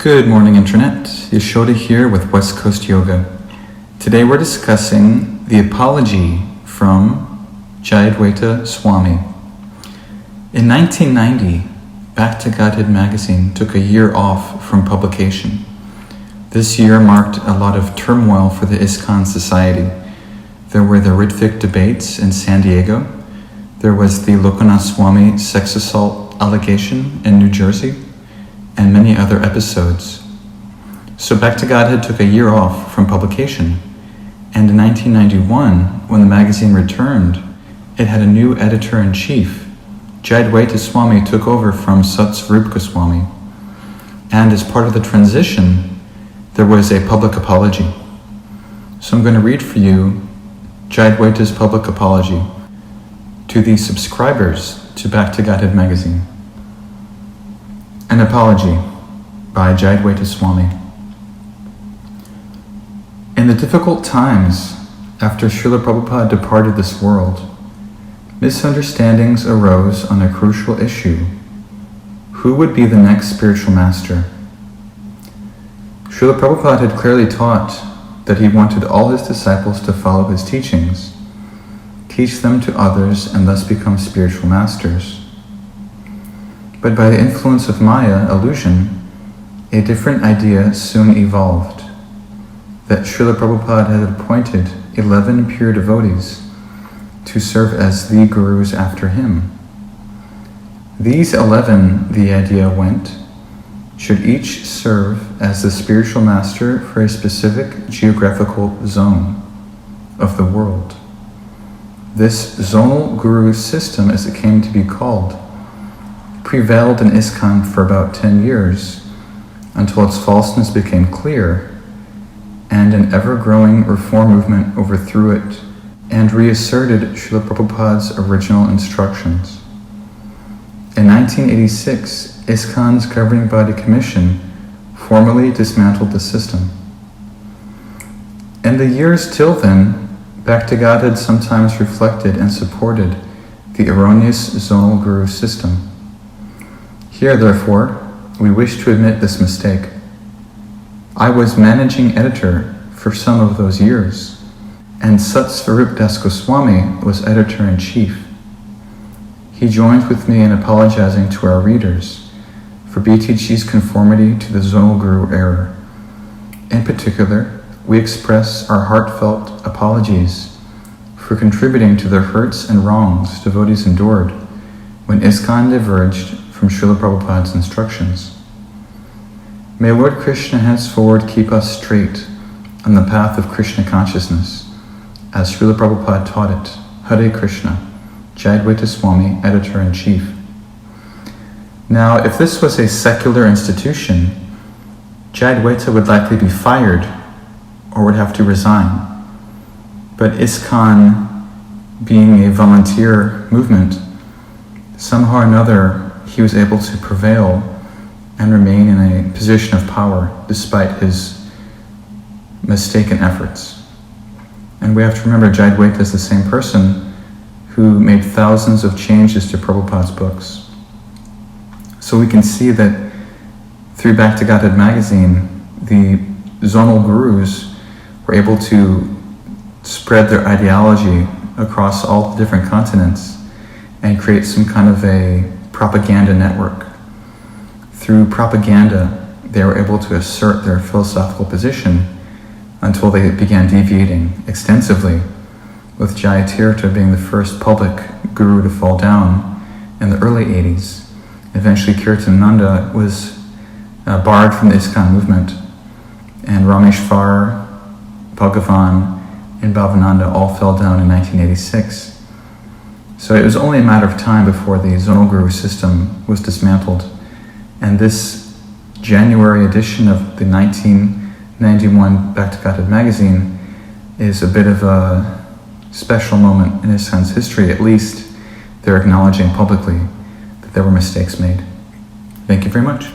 Good morning, Internet. Yashoda here with West Coast Yoga. Today we're discussing the apology from Jayadvaita Swami. In 1990, Back to Godhead magazine took a year off from publication. This year marked a lot of turmoil for the ISKCON society. There were the Ritvik debates in San Diego. There was the Lokanath Swami sex assault allegation in New Jersey, and many other episodes. So Back to Godhead took a year off from publication, and in 1991, when the magazine returned, it had a new editor-in-chief. Jayadvaita Swami took over from Sat Swarup Goswami, and as part of the transition, there was a public apology. So I'm going to read for you Jayadvaita's public apology to the subscribers to Back to Godhead magazine. An apology by Jayadvaita Swami. In the difficult times after Srila Prabhupada departed this world, misunderstandings arose on a crucial issue: who would be the next spiritual master? Srila Prabhupada had clearly taught that he wanted all his disciples to follow his teachings, teach them to others, and thus become spiritual masters. But by the influence of Maya, illusion, a different idea soon evolved, that Srila Prabhupada had appointed 11 pure devotees to serve as the gurus after him. These 11, the idea went, should each serve as the spiritual master for a specific geographical zone of the world. This zonal guru system, as it came to be called, prevailed in ISKCON for about 10 years until its falseness became clear and an ever-growing reform movement overthrew it and reasserted Srila Prabhupada's original instructions. In 1986, ISKCON's governing body commission formally dismantled the system. In the years till then, Back to Godhead sometimes reflected and supported the erroneous zonal guru system. Here, therefore, we wish to admit this mistake. I was managing editor for some of those years, and Sat Swarup Das Goswami was editor-in-chief. He joined with me in apologizing to our readers for BTG's conformity to the zonal guru error. In particular, we express our heartfelt apologies for contributing to the hurts and wrongs devotees endured when ISKCON diverged from Srila Prabhupada's instructions. May Lord Krishna henceforward keep us straight on the path of Krishna consciousness, as Srila Prabhupada taught it. Hare Krishna, Jayadvaita Swami, Editor-in-Chief. Now, if this was a secular institution, Jayadvaita would likely be fired or would have to resign. But ISKCON, being a volunteer movement, somehow or another, he was able to prevail and remain in a position of power despite his mistaken efforts. And we have to remember Jayadvaita is the same person who made thousands of changes to Prabhupada's books. So we can see that through Back to Godhead magazine, the zonal gurus were able to spread their ideology across all the different continents and create some kind of a propaganda network. Through propaganda, they were able to assert their philosophical position until they began deviating extensively, with Jayatirtha being the first public guru to fall down in the early 80s. Eventually Kirtananda was barred from the ISKCON movement, and Rameshwar, Bhagavan, and Bhavananda all fell down in 1986. So it was only a matter of time before the zonal guru system was dismantled. And this January edition of the 1991 Back to Godhead magazine is a bit of a special moment in ISKCON's history. At least they're acknowledging publicly that there were mistakes made. Thank you very much.